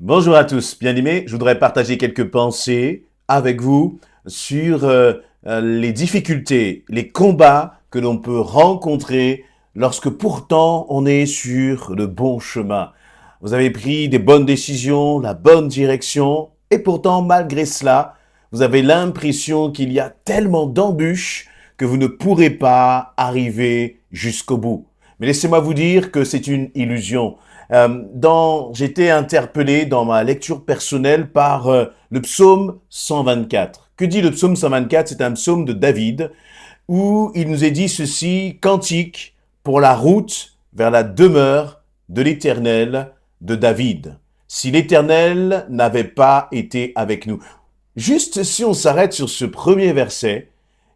Bonjour à tous, bien-aimés. Je voudrais partager quelques pensées avec vous sur les difficultés, les combats que l'on peut rencontrer lorsque pourtant on est sur le bon chemin. Vous avez pris des bonnes décisions, la bonne direction, et pourtant malgré cela, vous avez l'impression qu'il y a tellement d'embûches que vous ne pourrez pas arriver jusqu'au bout. Mais laissez-moi vous dire que c'est une illusion. J'étais interpellé dans ma lecture personnelle par le psaume 124. Que dit le psaume 124? C'est un psaume de David où il nous est dit ceci: cantique pour la route vers la demeure de l'Éternel de David. Si l'Éternel n'avait pas été avec nous. Juste si on s'arrête sur ce premier verset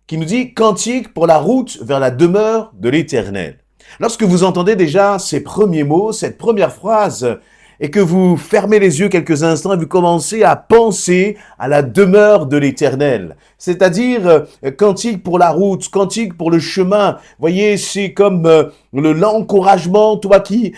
qui nous dit cantique pour la route vers la demeure de l'Éternel. Lorsque vous entendez déjà ces premiers mots, cette première phrase, et que vous fermez les yeux quelques instants et vous commencez à penser à la demeure de l'Éternel, c'est-à-dire cantique pour la route, cantique pour le chemin. Voyez, c'est comme l'encouragement, toi qui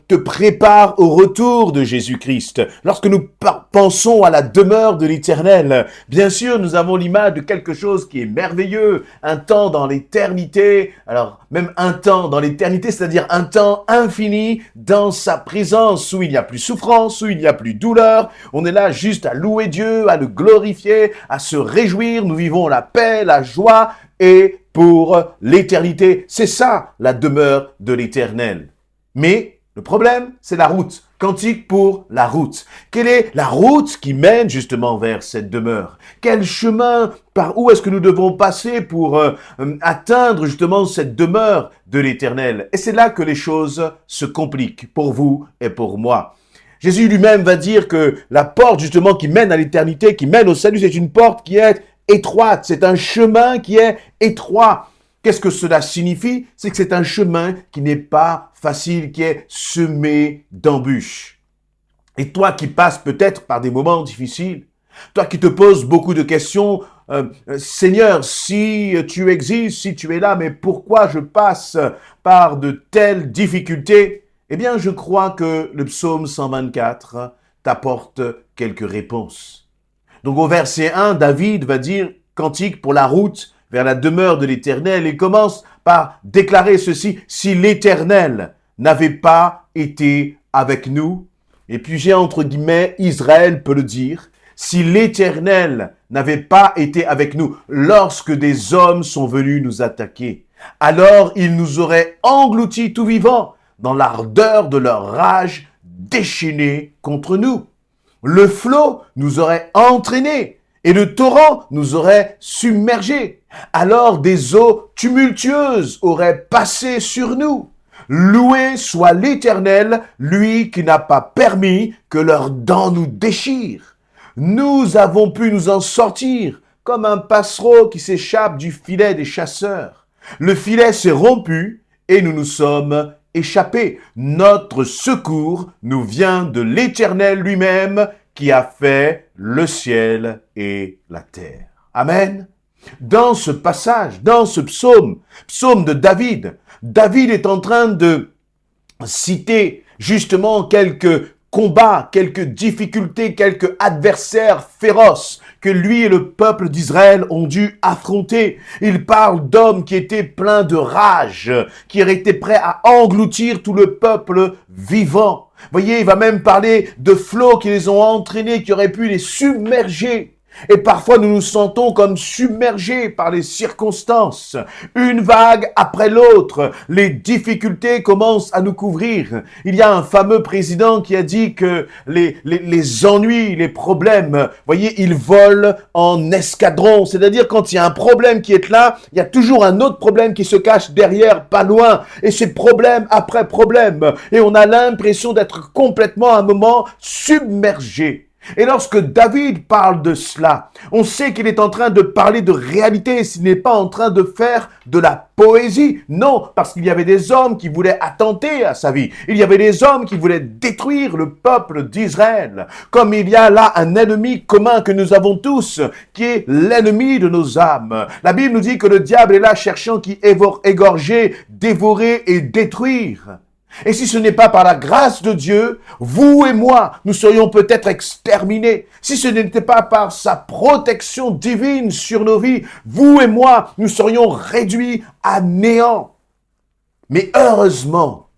te prépares au retour de Jésus-Christ. Lorsque nous pensons à la demeure de l'Éternel, bien sûr, nous avons l'image de quelque chose qui est merveilleux, un temps dans l'éternité, alors même un temps dans l'éternité, c'est-à-dire un temps infini dans sa présence, où il n'y a plus souffrance, où il n'y a plus douleur. On est là juste à louer Dieu, à le glorifier, à se réjouir. Nous vivons la paix, la joie et pour l'éternité. C'est ça, la demeure de l'Éternel. Mais le problème, c'est la route. Cantique pour la route. Quelle est la route qui mène justement vers cette demeure? Quel chemin, par où est-ce que nous devons passer pour atteindre justement cette demeure de l'Éternel? Et c'est là que les choses se compliquent pour vous et pour moi. Jésus lui-même va dire que la porte justement qui mène à l'éternité, qui mène au salut, c'est une porte qui est étroite. C'est un chemin qui est étroit. Qu'est-ce que cela signifie? C'est que c'est un chemin qui n'est pas facile, qui est semé d'embûches. Et toi qui passes peut-être par des moments difficiles, toi qui te poses beaucoup de questions, Seigneur, si tu existes, si tu es là, mais pourquoi je passe par de telles difficultés? Eh bien, je crois que le psaume 124 t'apporte quelques réponses. Donc au verset 1, David va dire « Cantique pour la route vers la demeure de l'Éternel » et commence par déclarer ceci: « Si l'Éternel n'avait pas été avec nous », et puis j'ai entre guillemets, Israël peut le dire, « Si l'Éternel n'avait pas été avec nous lorsque des hommes sont venus nous attaquer, alors il nous aurait engloutis tout vivants dans l'ardeur de leur rage déchaînée contre nous. Le flot nous aurait entraînés et le torrent nous aurait submergés. Alors des eaux tumultueuses auraient passé sur nous. Loué soit l'Éternel, lui qui n'a pas permis que leurs dents nous déchirent. Nous avons pu nous en sortir comme un passereau qui s'échappe du filet des chasseurs. Le filet s'est rompu et nous nous sommes échappés. Notre secours nous vient de l'Éternel lui-même qui a fait le ciel et la terre. Amen. Dans ce passage, dans ce psaume de David, David est en train de citer justement quelques combats, quelques difficultés, quelques adversaires féroces que lui et le peuple d'Israël ont dû affronter. Il parle d'hommes qui étaient pleins de rage, qui étaient prêts à engloutir tout le peuple vivant. Voyez, il va même parler de flots qui les ont entraînés, qui auraient pu les submerger. Et parfois, nous nous sentons comme submergés par les circonstances. Une vague après l'autre, les difficultés commencent à nous couvrir. Il y a un fameux président qui a dit que les ennuis, les problèmes, voyez, ils volent en escadron. C'est-à-dire, quand il y a un problème qui est là, il y a toujours un autre problème qui se cache derrière, pas loin. Et c'est problème après problème. Et on a l'impression d'être complètement à un moment submergé. Et lorsque David parle de cela, on sait qu'il est en train de parler de réalité, s'il n'est pas en train de faire de la poésie. Non, parce qu'il y avait des hommes qui voulaient attenter à sa vie. Il y avait des hommes qui voulaient détruire le peuple d'Israël. Comme il y a là un ennemi commun que nous avons tous, qui est l'ennemi de nos âmes. La Bible nous dit que le diable est là cherchant qui égorger, dévorer et détruire. Et si ce n'est pas par la grâce de Dieu, vous et moi, nous serions peut-être exterminés. Si ce n'était pas par sa protection divine sur nos vies, vous et moi, nous serions réduits à néant. Mais heureusement,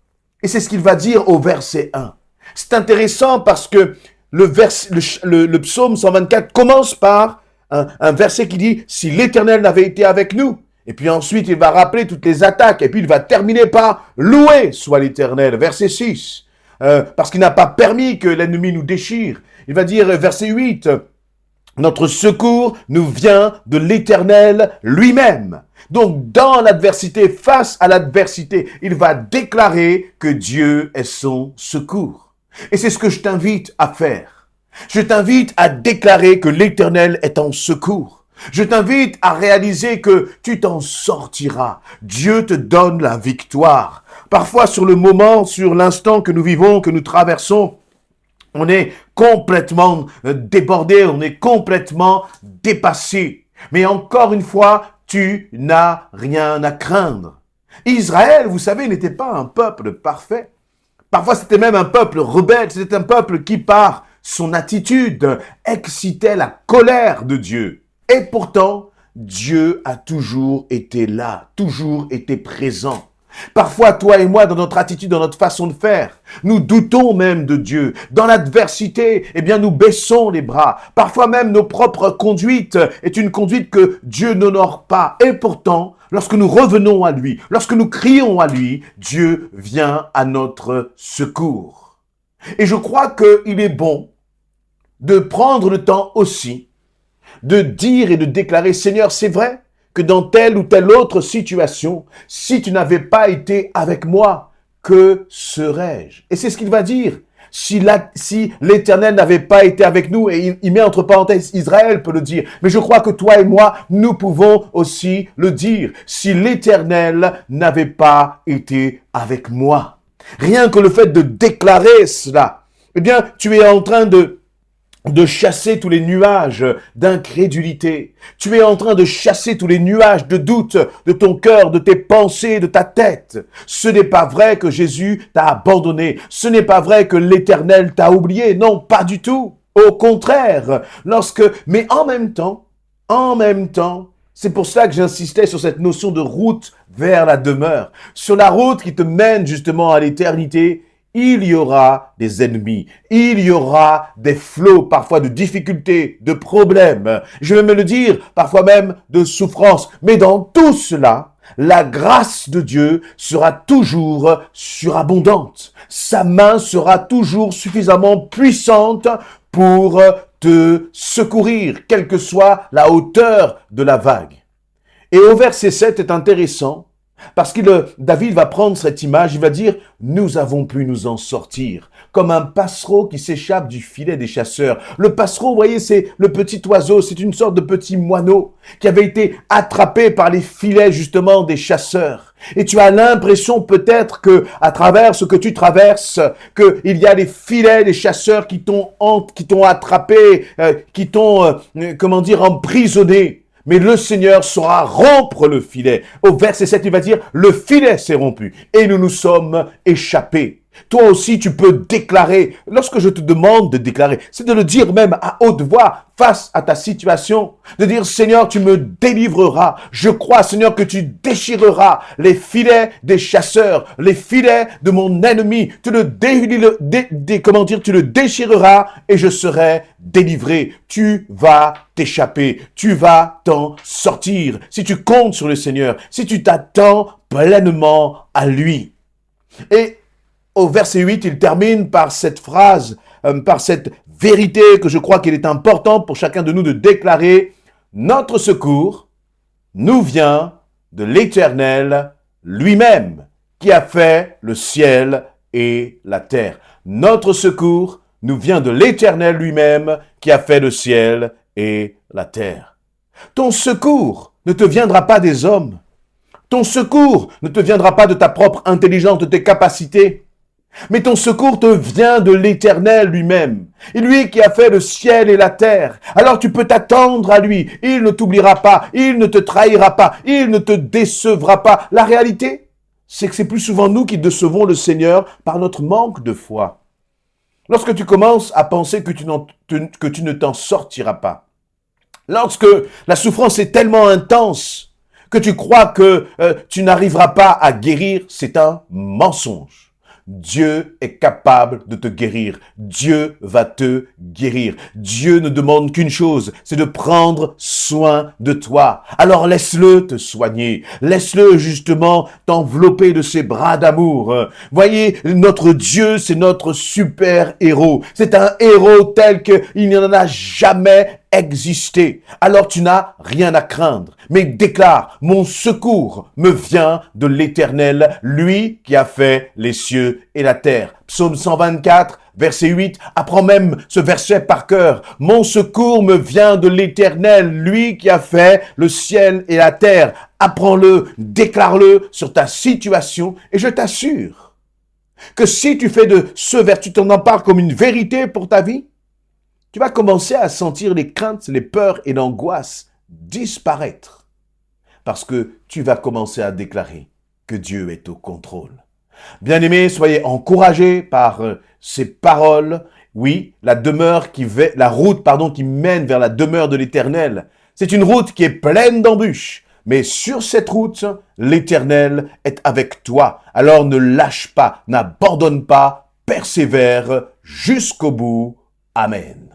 et c'est ce qu'il va dire au verset 1. C'est intéressant parce que le psaume 124 commence par un verset qui dit « Si l'Éternel n'avait été avec nous ». Et puis ensuite, il va rappeler toutes les attaques. Et puis, il va terminer par « Loué soit l'Éternel ». Verset 6. Parce qu'il n'a pas permis que l'ennemi nous déchire. Il va dire, verset 8, « Notre secours nous vient de l'Éternel lui-même ». Donc, dans l'adversité, face à l'adversité, il va déclarer que Dieu est son secours. Et c'est ce que je t'invite à faire. Je t'invite à déclarer que l'Éternel est ton secours. Je t'invite à réaliser que tu t'en sortiras. Dieu te donne la victoire. Parfois, sur le moment, sur l'instant que nous vivons, que nous traversons, on est complètement débordé, on est complètement dépassé. Mais encore une fois, tu n'as rien à craindre. Israël, vous savez, n'était pas un peuple parfait. Parfois, c'était même un peuple rebelle. C'était un peuple qui, par son attitude, excitait la colère de Dieu. Et pourtant, Dieu a toujours été là, toujours été présent. Parfois, toi et moi, dans notre attitude, dans notre façon de faire, nous doutons même de Dieu. Dans l'adversité, eh bien, nous baissons les bras. Parfois même, nos propres conduites est une conduite que Dieu n'honore pas. Et pourtant, lorsque nous revenons à lui, lorsque nous crions à lui, Dieu vient à notre secours. Et je crois qu'il est bon de prendre le temps aussi de dire et de déclarer, Seigneur, c'est vrai que dans telle ou telle autre situation, si tu n'avais pas été avec moi, que serais-je? Et c'est ce qu'il va dire. Si l'Éternel n'avait pas été avec nous, et il met entre parenthèses, Israël peut le dire, mais je crois que toi et moi, nous pouvons aussi le dire. Si l'Éternel n'avait pas été avec moi. Rien que le fait de déclarer cela, eh bien, tu es en train de chasser tous les nuages d'incrédulité. Tu es en train de chasser tous les nuages de doute de ton cœur, de tes pensées, de ta tête. Ce n'est pas vrai que Jésus t'a abandonné. Ce n'est pas vrai que l'Éternel t'a oublié. Non, pas du tout. Au contraire, mais en même temps, c'est pour ça que j'insistais sur cette notion de route vers la demeure. Sur la route qui te mène justement à l'éternité, il y aura des ennemis, il y aura des flots parfois de difficultés, de problèmes, je vais me le dire, parfois même de souffrances. Mais dans tout cela, la grâce de Dieu sera toujours surabondante. Sa main sera toujours suffisamment puissante pour te secourir, quelle que soit la hauteur de la vague. Et au verset 7 est intéressant, parce que David va prendre cette image, il va dire « Nous avons pu nous en sortir » comme un passereau qui s'échappe du filet des chasseurs. Le passereau, vous voyez, c'est le petit oiseau, c'est une sorte de petit moineau qui avait été attrapé par les filets justement des chasseurs. Et tu as l'impression peut-être que à travers ce que tu traverses, qu'il y a les filets des chasseurs qui t'ont attrapé, qui t'ont, emprisonné. Mais le Seigneur saura rompre le filet. Au verset 7, il va dire, le filet s'est rompu et nous nous sommes échappés. Toi aussi, tu peux déclarer. Lorsque je te demande de déclarer, c'est de le dire même à haute voix face à ta situation. De dire, Seigneur, tu me délivreras. Je crois, Seigneur, que tu déchireras les filets des chasseurs, les filets de mon ennemi. Tu le déchireras et je serai délivré. Tu vas t'échapper. Tu vas t'en sortir. Si tu comptes sur le Seigneur, si tu t'attends pleinement à lui. Et au verset 8, il termine par cette phrase, par cette vérité que je crois qu'il est important pour chacun de nous de déclarer. Notre secours nous vient de l'Éternel lui-même, qui a fait le ciel et la terre. Notre secours nous vient de l'Éternel lui-même, qui a fait le ciel et la terre. Ton secours ne te viendra pas des hommes. Ton secours ne te viendra pas de ta propre intelligence, de tes capacités. Mais ton secours te vient de l'Éternel lui-même. Et lui qui a fait le ciel et la terre. Alors tu peux t'attendre à lui. Il ne t'oubliera pas. Il ne te trahira pas. Il ne te décevra pas. La réalité, c'est que c'est plus souvent nous qui décevons le Seigneur par notre manque de foi. Lorsque tu commences à penser que tu ne t'en sortiras pas, lorsque la souffrance est tellement intense que tu crois que tu n'arriveras pas à guérir, c'est un mensonge. Dieu est capable de te guérir. Dieu va te guérir. Dieu ne demande qu'une chose, c'est de prendre soin de toi. Alors laisse-le te soigner. Laisse-le justement t'envelopper de ses bras d'amour. Voyez, notre Dieu, c'est notre super héros. C'est un héros tel qu'il n'y en a jamais existé. Alors tu n'as rien à craindre, mais déclare, mon secours me vient de l'Éternel, lui qui a fait les cieux et la terre. Psaume 124, verset 8, apprends même ce verset par cœur. Mon secours me vient de l'Éternel, lui qui a fait le ciel et la terre. Apprends-le, déclare-le sur ta situation et je t'assure que si tu fais de ce verset, tu t'en parles comme une vérité pour ta vie, tu vas commencer à sentir les craintes, les peurs et l'angoisse disparaître parce que tu vas commencer à déclarer que Dieu est au contrôle. Bien-aimés, soyez encouragés par ces paroles. Oui, la route qui mène vers la demeure de l'Éternel, c'est une route qui est pleine d'embûches. Mais sur cette route, l'Éternel est avec toi. Alors ne lâche pas, n'abandonne pas, persévère jusqu'au bout. Amen.